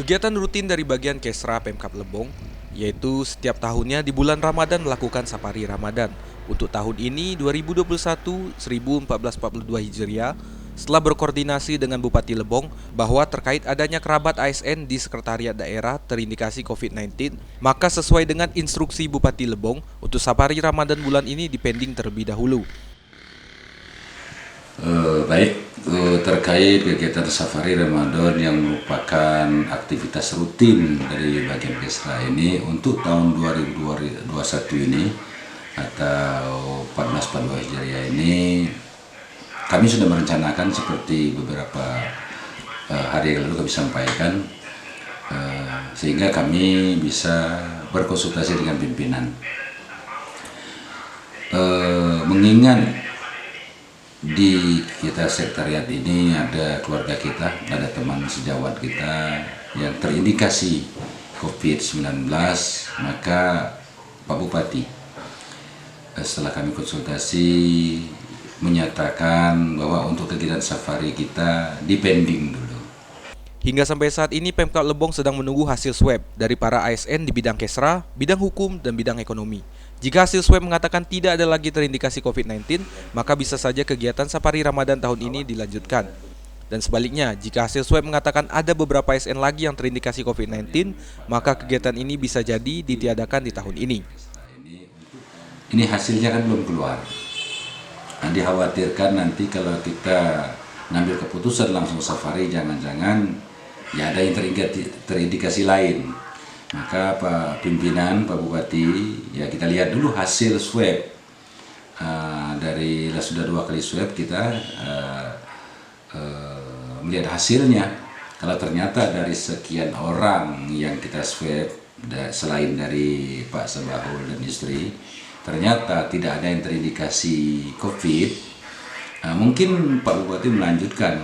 Kegiatan rutin dari bagian Kesra Pemkab Lebong, yaitu setiap tahunnya di bulan Ramadan melakukan safari Ramadan. Untuk tahun ini 2021 1442 Hijriah, setelah berkoordinasi dengan Bupati Lebong bahwa terkait adanya kerabat ASN di sekretariat daerah terindikasi COVID-19, maka sesuai dengan instruksi Bupati Lebong, untuk safari Ramadan bulan ini dipending terlebih dahulu. Terkait kegiatan safari Ramadan yang merupakan aktivitas rutin dari bagian Kesra ini untuk tahun 2021 ini atau 1442 Hijriah ini, kami sudah merencanakan seperti beberapa hari yang lalu kami sampaikan, sehingga kami bisa berkonsultasi dengan pimpinan. Mengingat di kita sekretariat ini ada keluarga kita, ada teman sejawat kita yang terindikasi COVID-19, maka Pak Bupati setelah kami konsultasi menyatakan bahwa untuk kegiatan safari kita dipending dulu. Hingga sampai saat ini Pemkab Lebong sedang menunggu hasil swab dari para ASN di bidang Kesra, bidang hukum, dan bidang ekonomi. Jika hasil swab mengatakan tidak ada lagi terindikasi COVID-19, maka bisa saja kegiatan safari Ramadan tahun ini dilanjutkan. Dan sebaliknya, jika hasil swab mengatakan ada beberapa ASN lagi yang terindikasi COVID-19, maka kegiatan ini bisa jadi ditiadakan di tahun ini. Ini hasilnya kan belum keluar. Nah, dikhawatirkan nanti kalau kita ngambil keputusan langsung safari, jangan-jangan ya ada yang terindikasi lain. Maka Pak Pimpinan, Pak Bupati, ya kita lihat dulu hasil swab. Dari sudah 2 kali swab kita melihat hasilnya. Kalau ternyata dari sekian orang yang kita swab, selain dari Pak Sebahul dan istri, ternyata tidak ada yang terindikasi COVID, mungkin Pak Bupati melanjutkan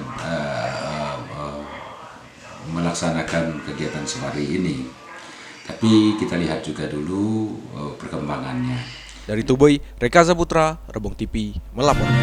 melaksanakan kegiatan safari ini. Tapi kita lihat juga dulu perkembangannya. Dari Tuboy, Reka Zaputra, Rebong TV, melaporkan.